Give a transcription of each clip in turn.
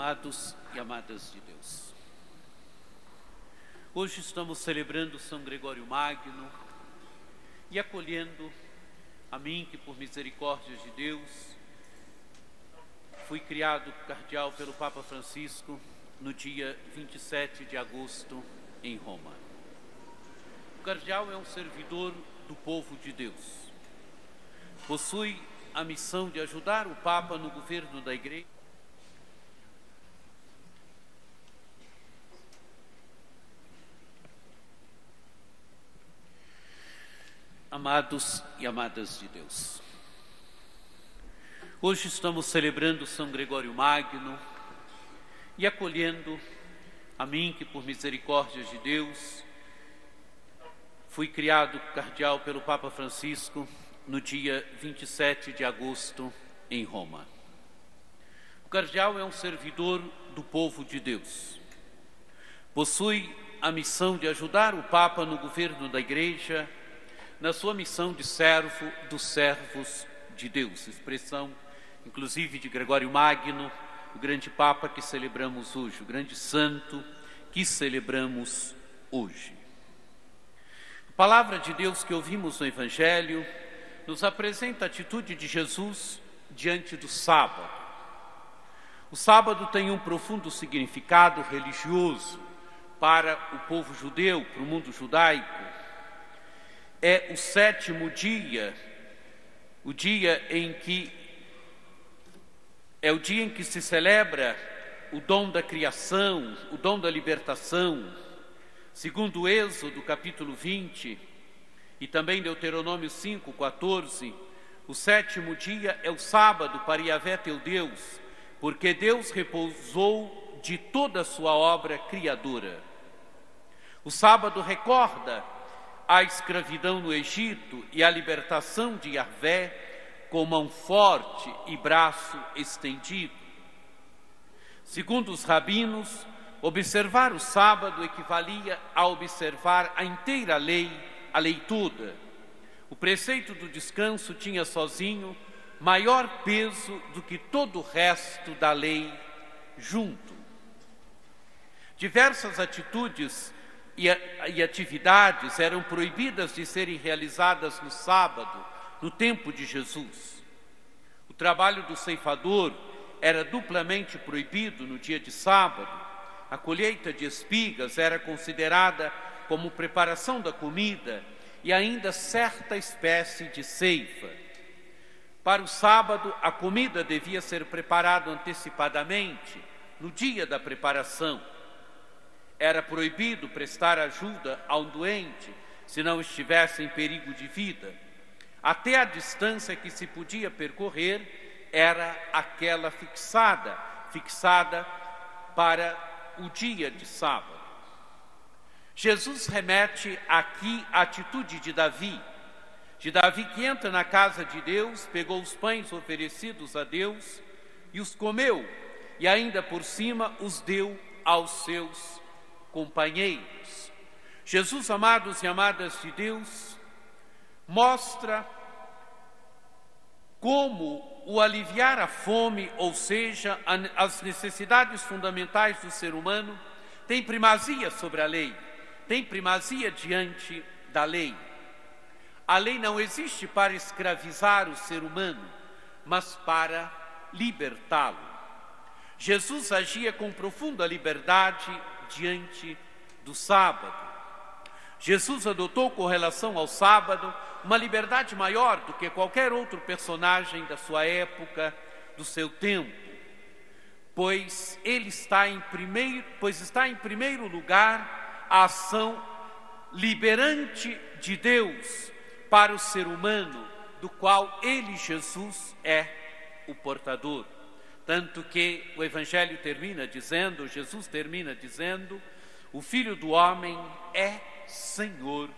Amados e amadas de Deus, hoje estamos celebrando São Gregório Magno e acolhendo a mim que, por misericórdia de Deus, fui criado cardeal pelo Papa Francisco no dia 27 de agosto em Roma. O cardeal é um servidor do povo de Deus. Possui a missão de ajudar o Papa no governo da Igreja, amados e amadas de Deus. Hoje estamos celebrando São Gregório Magno e acolhendo a mim que, por misericórdia de Deus, fui criado cardeal pelo Papa Francisco no dia 27 de agosto em Roma. O cardeal é um servidor do povo de Deus. Possui a missão de ajudar o Papa no governo da Igreja, na sua missão de servo dos servos de Deus, expressão inclusive de Gregório Magno, o grande Papa que celebramos hoje, o grande santo que celebramos hoje. A palavra de Deus que ouvimos no Evangelho nos apresenta a atitude de Jesus diante do sábado. O sábado tem um profundo significado religioso para o povo judeu, para o mundo judaico. É o sétimo dia, o dia em que se celebra o dom da criação, o dom da libertação. Segundo o Êxodo, capítulo 20, e também Deuteronômio 5:14, o sétimo dia é o sábado para Yahvé teu Deus, porque Deus repousou de toda a sua obra criadora. O sábado recorda a escravidão no Egito e a libertação de Yahvé com mão forte e braço estendido. Segundo os rabinos, observar o sábado equivalia a observar a inteira lei, a lei toda. O preceito do descanso tinha sozinho maior peso do que todo o resto da lei junto. Diversas atitudes e atividades eram proibidas de serem realizadas no sábado, no tempo de Jesus. O trabalho do ceifador era duplamente proibido no dia de sábado. A colheita de espigas era considerada como preparação da comida e ainda certa espécie de ceifa. Para o sábado, a comida devia ser preparada antecipadamente, no dia da preparação. Era proibido prestar ajuda a um doente se não estivesse em perigo de vida. Até a distância que se podia percorrer era aquela fixada para o dia de sábado. Jesus remete aqui à atitude de Davi que entra na casa de Deus, pegou os pães oferecidos a Deus e os comeu, e ainda por cima os deu aos seus companheiros. Jesus, amados e amadas de Deus, mostra como o aliviar a fome, ou seja, as necessidades fundamentais do ser humano, tem primazia sobre a lei, tem primazia diante da lei. A lei não existe para escravizar o ser humano, mas para libertá-lo. Jesus agia com profunda liberdade diante do sábado. Jesus adotou com relação ao sábado uma liberdade maior do que qualquer outro personagem da sua época, do seu tempo, pois está em primeiro lugar a ação liberante de Deus para o ser humano, do qual ele, Jesus, é o portador. Tanto que o Evangelho Jesus termina dizendo, o Filho do Homem é Senhor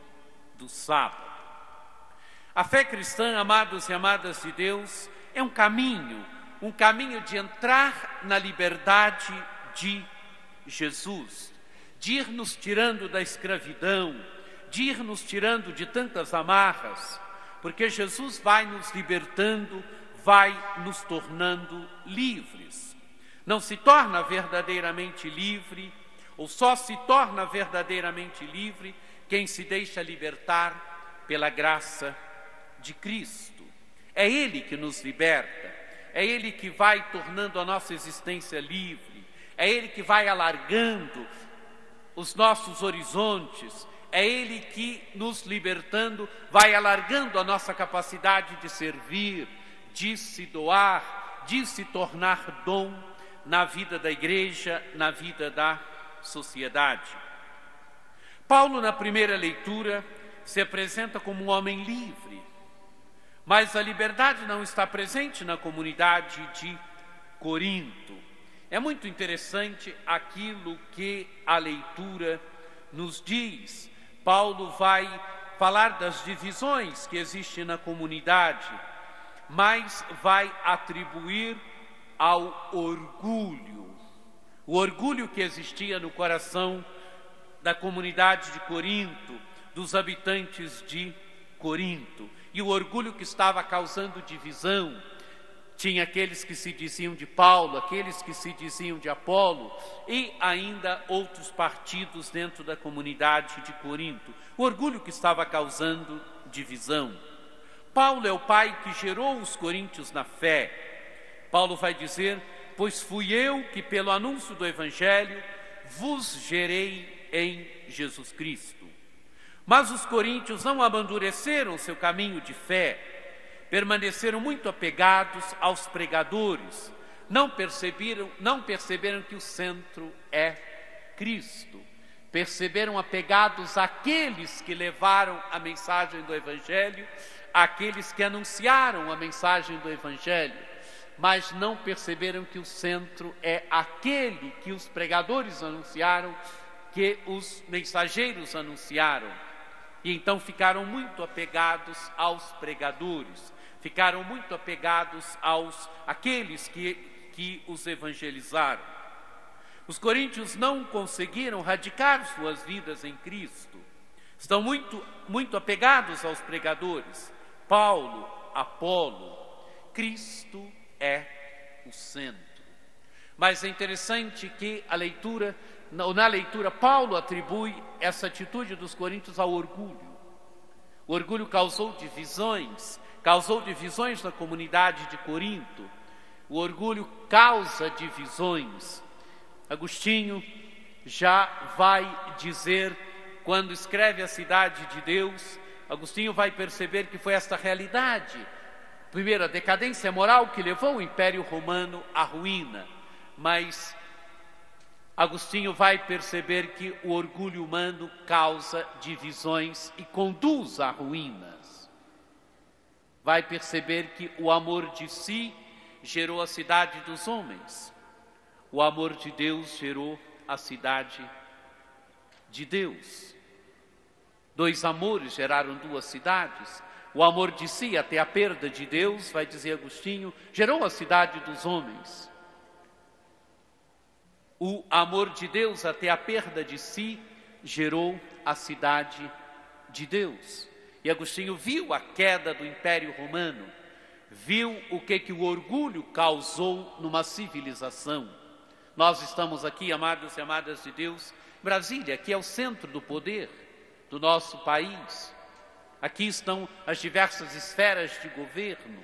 do sábado. A fé cristã, amados e amadas de Deus, é um caminho de entrar na liberdade de Jesus, de ir nos tirando da escravidão, de ir nos tirando de tantas amarras, porque Jesus vai nos libertando, vai nos tornando livres. Não se torna verdadeiramente livre, ou só se torna verdadeiramente livre quem se deixa libertar pela graça de Cristo. É Ele que nos liberta, é Ele que vai tornando a nossa existência livre, é Ele que vai alargando os nossos horizontes, é Ele que, nos libertando, vai alargando a nossa capacidade de servir, de se doar, de se tornar dom na vida da igreja, na vida da sociedade. Paulo, na primeira leitura, se apresenta como um homem livre, mas a liberdade não está presente na comunidade de Corinto. É muito interessante aquilo que a leitura nos diz. Paulo vai falar das divisões que existem na comunidade, mas vai atribuir ao orgulho, o orgulho que existia no coração da comunidade de Corinto, dos habitantes de Corinto, e o orgulho que estava causando divisão. Tinha aqueles que se diziam de Paulo, aqueles que se diziam de Apolo e ainda outros partidos dentro da comunidade de Corinto. O orgulho que estava causando divisão. Paulo é o pai que gerou os coríntios na fé. Paulo vai dizer: pois fui eu que pelo anúncio do Evangelho vos gerei em Jesus Cristo. Mas os coríntios não amadureceram seu caminho de fé, permaneceram muito apegados aos pregadores, não perceberam que o centro é Cristo, perceberam apegados àqueles que levaram a mensagem do Evangelho, àqueles que anunciaram a mensagem do Evangelho, mas não perceberam que o centro é aquele que os pregadores anunciaram, que os mensageiros anunciaram. E então ficaram muito apegados aos pregadores, ficaram muito apegados àqueles que os evangelizaram. Os coríntios não conseguiram radicar suas vidas em Cristo. Estão muito apegados aos pregadores. Paulo, Apolo, Cristo é o centro. Mas é interessante que na leitura, Paulo atribui essa atitude dos coríntios ao orgulho. O orgulho causou divisões na comunidade de Corinto. O orgulho causa divisões. Agostinho já vai dizer, quando escreve a Cidade de Deus, Agostinho vai perceber que foi esta realidade. Primeiro, a decadência moral que levou o Império Romano à ruína, mas Agostinho vai perceber que o orgulho humano causa divisões e conduz a ruínas. Vai perceber que o amor de si gerou a cidade dos homens. O amor de Deus gerou a cidade de Deus. Dois amores geraram duas cidades. O amor de si até a perda de Deus, vai dizer Agostinho, gerou a cidade dos homens. O amor de Deus até a perda de si gerou a cidade de Deus. E Agostinho viu a queda do Império Romano, viu o que o orgulho causou numa civilização. Nós estamos aqui, amados e amadas de Deus, Brasília, que é o centro do poder do nosso país. Aqui estão as diversas esferas de governo.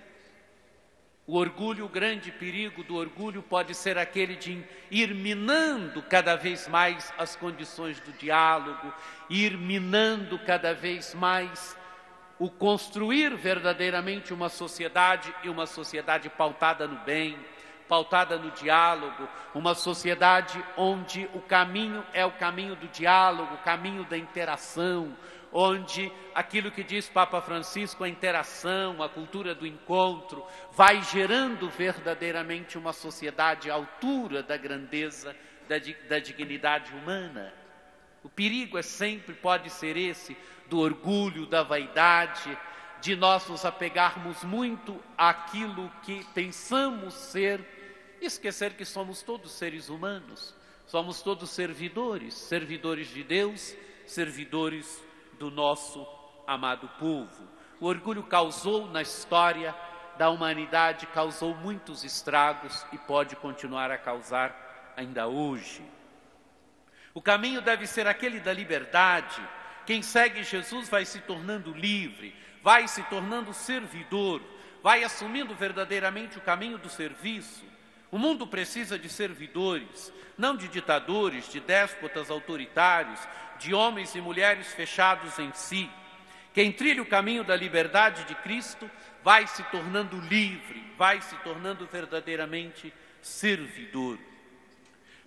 O orgulho, o grande perigo do orgulho pode ser aquele de ir minando cada vez mais as condições do diálogo, ir minando cada vez mais o construir verdadeiramente uma sociedade, e uma sociedade pautada no bem, pautada no diálogo, uma sociedade onde o caminho é o caminho do diálogo, o caminho da interação, onde aquilo que diz Papa Francisco, a interação, a cultura do encontro, vai gerando verdadeiramente uma sociedade à altura da grandeza, da dignidade humana. O perigo pode ser esse, do orgulho, da vaidade, de nós nos apegarmos muito àquilo que pensamos ser, e esquecer que somos todos seres humanos, somos todos servidores de Deus, servidores do nosso amado povo. O orgulho causou na história da humanidade causou muitos estragos e pode continuar a causar ainda hoje. O caminho deve ser aquele da liberdade. Quem segue Jesus vai se tornando livre, vai se tornando servidor, vai assumindo verdadeiramente o caminho do serviço. O mundo precisa de servidores, não de ditadores, de déspotas autoritários, de homens e mulheres fechados em si. Quem trilha o caminho da liberdade de Cristo vai se tornando livre, vai se tornando verdadeiramente servidor.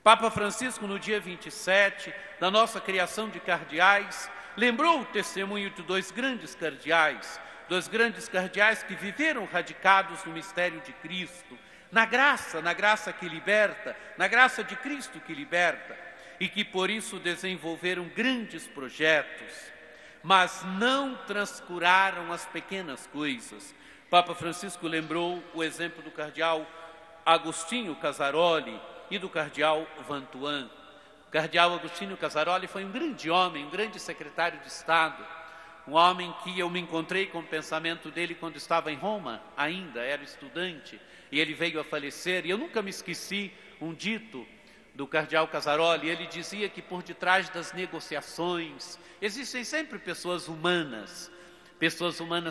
Papa Francisco, no dia 27, da nossa criação de cardeais, lembrou o testemunho de dois grandes cardeais que viveram radicados no mistério de Cristo, na graça que liberta, na graça de Cristo que liberta, e que por isso desenvolveram grandes projetos, mas não transcuraram as pequenas coisas. Papa Francisco lembrou o exemplo do cardeal Agostinho Casaroli e do cardeal Vantuan. O cardeal Agostinho Casaroli foi um grande homem, um grande secretário de Estado, um homem que eu me encontrei com o pensamento dele quando estava em Roma, ainda era estudante, e ele veio a falecer, e eu nunca me esqueci um dito do cardeal Casaroli. Ele dizia que por detrás das negociações existem sempre pessoas humanas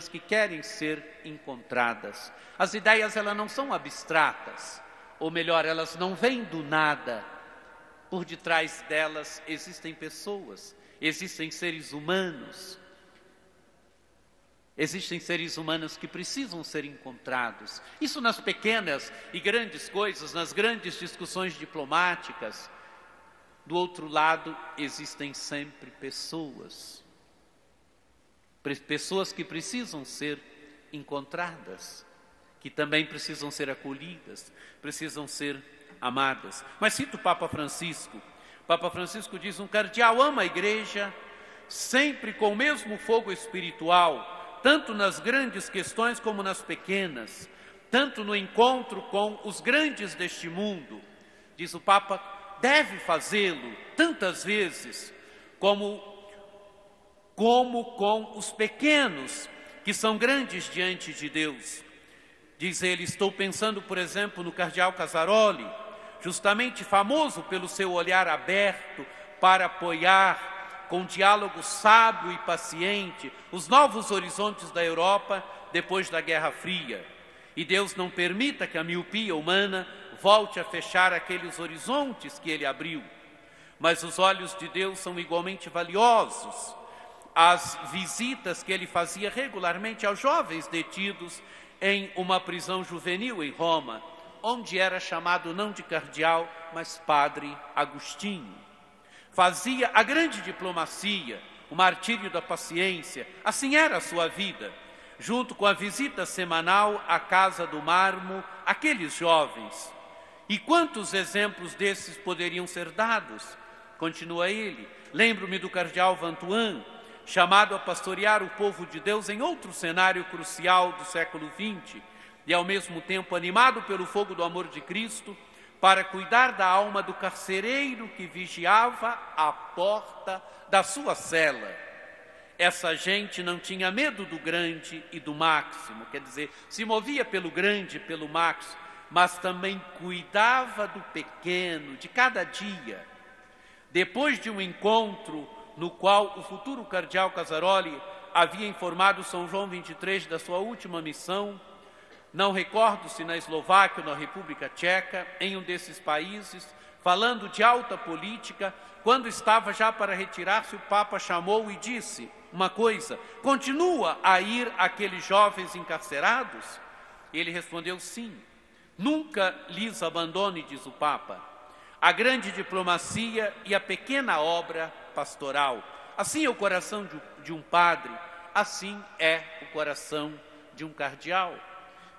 que querem ser encontradas. As ideias, elas não são abstratas, ou melhor, elas não vêm do nada. Por detrás delas existem pessoas, existem seres humanos. Existem seres humanos que precisam ser encontrados. Isso nas pequenas e grandes coisas, nas grandes discussões diplomáticas. Do outro lado, existem sempre pessoas. Pessoas que precisam ser encontradas, que também precisam ser acolhidas, precisam ser amadas. Mas cito o Papa Francisco. O Papa Francisco diz: um cardeal ama a igreja sempre com o mesmo fogo espiritual, tanto nas grandes questões como nas pequenas, tanto no encontro com os grandes deste mundo. Diz o Papa, deve fazê-lo tantas vezes como com os pequenos, que são grandes diante de Deus. Diz ele: estou pensando, por exemplo, no cardeal Casaroli, justamente famoso pelo seu olhar aberto para apoiar, com diálogo sábio e paciente, os novos horizontes da Europa depois da Guerra Fria. E Deus não permita que a miopia humana volte a fechar aqueles horizontes que ele abriu. Mas os olhos de Deus são igualmente valiosos. As visitas que ele fazia regularmente aos jovens detidos em uma prisão juvenil em Roma, onde era chamado não de cardeal, mas padre Agostinho. Fazia a grande diplomacia, o martírio da paciência, assim era a sua vida, junto com a visita semanal à Casa do Mármore, aqueles jovens. E quantos exemplos desses poderiam ser dados? Continua ele: lembro-me do cardeal Vantuan, chamado a pastorear o povo de Deus em outro cenário crucial do século XX, e ao mesmo tempo animado pelo fogo do amor de Cristo, para cuidar da alma do carcereiro que vigiava a porta da sua cela. Essa gente não tinha medo do grande e do máximo, quer dizer, se movia pelo grande e pelo máximo, mas também cuidava do pequeno, de cada dia. Depois de um encontro no qual o futuro cardeal Casaroli havia informado São João XXIII da sua última missão, não recordo se na Eslováquia ou na República Tcheca, em um desses países, falando de alta política, quando estava já para retirar-se, o Papa chamou e disse uma coisa: continua a ir aqueles jovens encarcerados? Ele respondeu: sim, nunca lhes abandone, diz o Papa, a grande diplomacia e a pequena obra pastoral. Assim é o coração de um padre, assim é o coração de um cardeal.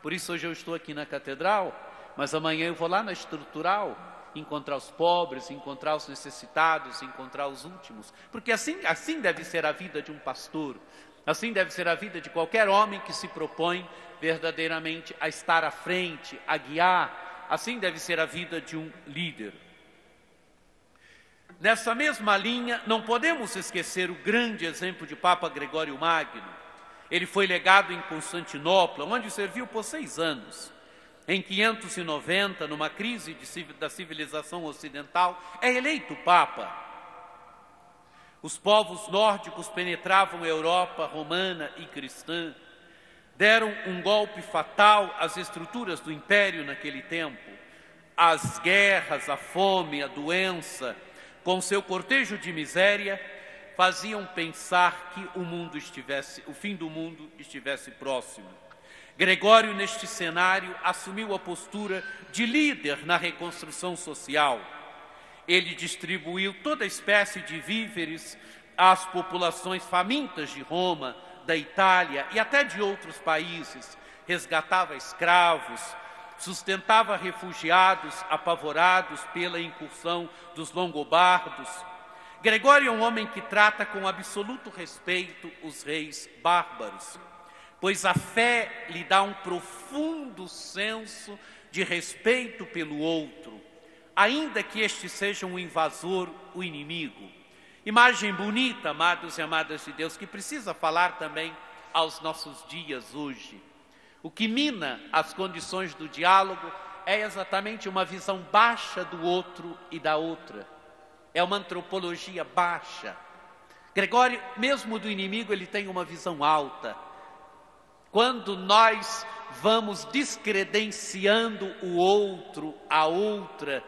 Por isso hoje eu estou aqui na catedral, mas amanhã eu vou lá na estrutural, encontrar os pobres, encontrar os necessitados, encontrar os últimos. Porque assim deve ser a vida de um pastor, assim deve ser a vida de qualquer homem que se propõe verdadeiramente a estar à frente, a guiar. Assim deve ser a vida de um líder. Nessa mesma linha, não podemos esquecer o grande exemplo de Papa Gregório Magno. Ele foi legado em Constantinopla, onde serviu por 6 anos. Em 590, numa crise da civilização ocidental, é eleito Papa. Os povos nórdicos penetravam a Europa romana e cristã, deram um golpe fatal às estruturas do império naquele tempo. As guerras, a fome, a doença, com seu cortejo de miséria, faziam pensar que o fim do mundo estivesse próximo. Gregório, neste cenário, assumiu a postura de líder na reconstrução social. Ele distribuiu toda espécie de víveres às populações famintas de Roma, da Itália e até de outros países. Resgatava escravos, sustentava refugiados apavorados pela incursão dos longobardos. Gregório é um homem que trata com absoluto respeito os reis bárbaros, pois a fé lhe dá um profundo senso de respeito pelo outro, ainda que este seja um invasor, o inimigo. Imagem bonita, amados e amadas de Deus, que precisa falar também aos nossos dias hoje. O que mina as condições do diálogo é exatamente uma visão baixa do outro e da outra. É uma antropologia baixa. Gregório, mesmo do inimigo, ele tem uma visão alta. Quando nós vamos descredenciando o outro, a outra,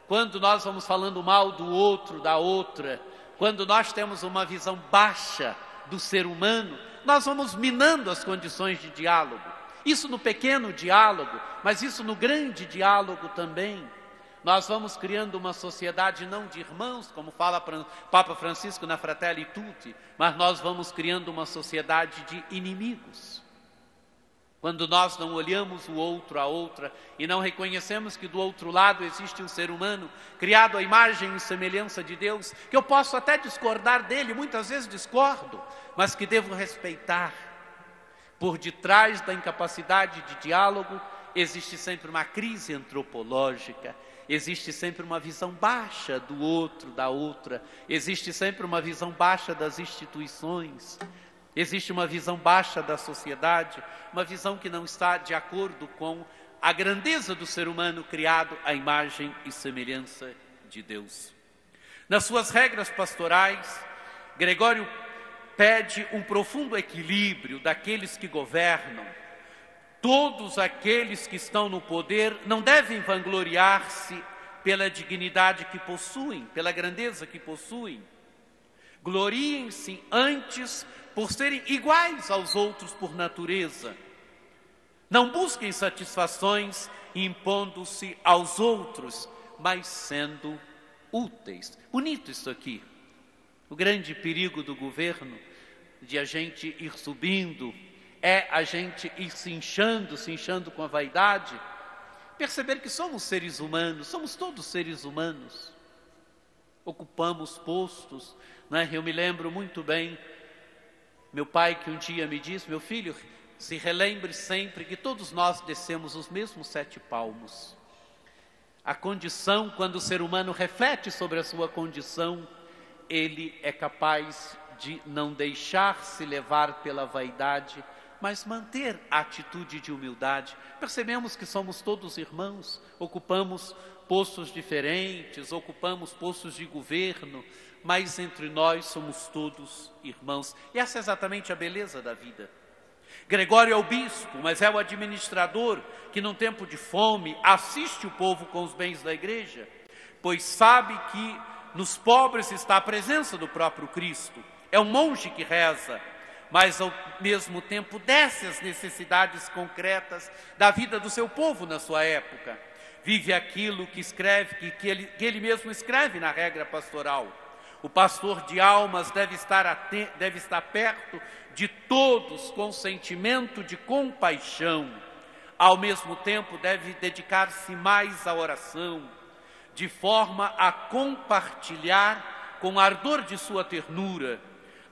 quando nós vamos falando mal do outro, da outra, quando nós temos uma visão baixa do ser humano, nós vamos minando as condições de diálogo. Isso no pequeno diálogo, mas isso no grande diálogo também. Nós vamos criando uma sociedade não de irmãos, como fala Papa Francisco na Fratelli Tutti, mas nós vamos criando uma sociedade de inimigos. Quando nós não olhamos o outro, a outra, e não reconhecemos que do outro lado existe um ser humano criado à imagem e semelhança de Deus, que eu posso até discordar dele, muitas vezes discordo, mas que devo respeitar. Por detrás da incapacidade de diálogo, existe sempre uma crise antropológica, existe sempre uma visão baixa do outro, da outra, existe sempre uma visão baixa das instituições, existe uma visão baixa da sociedade, uma visão que não está de acordo com a grandeza do ser humano criado à imagem e semelhança de Deus. Nas suas regras pastorais, Gregório pede um profundo equilíbrio daqueles que governam. Todos aqueles que estão no poder não devem vangloriar-se pela dignidade que possuem, pela grandeza que possuem. Gloriem-se antes por serem iguais aos outros por natureza. Não busquem satisfações impondo-se aos outros, mas sendo úteis. Bonito isso aqui. O grande perigo do governo, de a gente ir subindo, é a gente ir se inchando com a vaidade, perceber que somos seres humanos, somos todos seres humanos. Ocupamos postos, né? Eu me lembro muito bem, meu pai que um dia me disse: meu filho, se relembre sempre que todos nós descemos os mesmos 7 palmos. A condição, quando o ser humano reflete sobre a sua condição, ele é capaz de não deixar-se levar pela vaidade, mas manter a atitude de humildade. Percebemos que somos todos irmãos, ocupamos postos diferentes, ocupamos postos de governo, mas entre nós somos todos irmãos. E essa é exatamente a beleza da vida. Gregório é o bispo, mas é o administrador que num tempo de fome assiste o povo com os bens da igreja, pois sabe que nos pobres está a presença do próprio Cristo. É um monge que reza, mas ao mesmo tempo desce as necessidades concretas da vida do seu povo na sua época. Vive aquilo que escreve, que ele mesmo escreve na regra pastoral. O pastor de almas deve estar perto de todos com sentimento de compaixão. Ao mesmo tempo deve dedicar-se mais à oração, de forma a compartilhar com ardor de sua ternura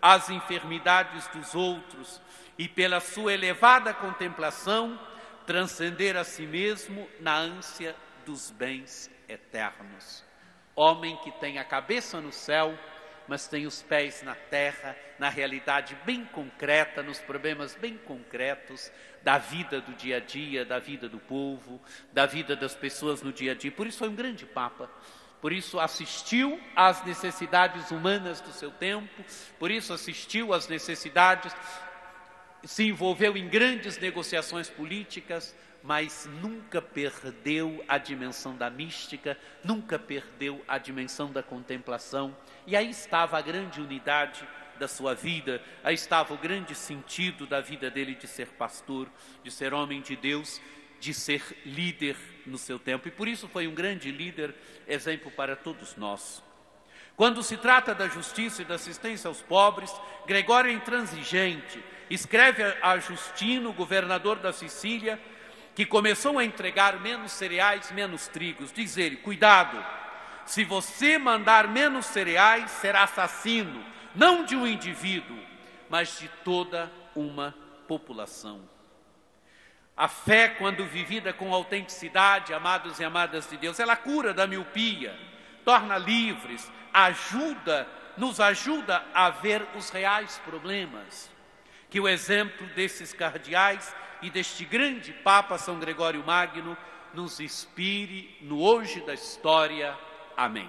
as enfermidades dos outros e, pela sua elevada contemplação, transcender a si mesmo na ânsia dos bens eternos. Homem que tem a cabeça no céu mas tem os pés na terra, na realidade bem concreta, nos problemas bem concretos da vida do dia a dia, da vida do povo, da vida das pessoas no dia a dia. Por isso foi um grande Papa. Por isso assistiu às necessidades humanas do seu tempo, por isso assistiu às necessidades, se envolveu em grandes negociações políticas, mas nunca perdeu a dimensão da mística, nunca perdeu a dimensão da contemplação. E aí estava a grande unidade da sua vida, aí estava o grande sentido da vida dele de ser pastor, de ser homem de Deus, de ser líder no seu tempo. E por isso foi um grande líder, exemplo para todos nós. Quando se trata da justiça e da assistência aos pobres, Gregório é intransigente. Escreve a Justino, governador da Sicília, que começou a entregar menos cereais, menos trigos. Diz ele: cuidado, se você mandar menos cereais, será assassino, não de um indivíduo, mas de toda uma população. A fé, quando vivida com autenticidade, amados e amadas de Deus, ela cura da miopia, torna livres, nos ajuda a ver os reais problemas. Que o exemplo desses cardeais e deste grande Papa São Gregório Magno nos inspire no hoje da história. Amém.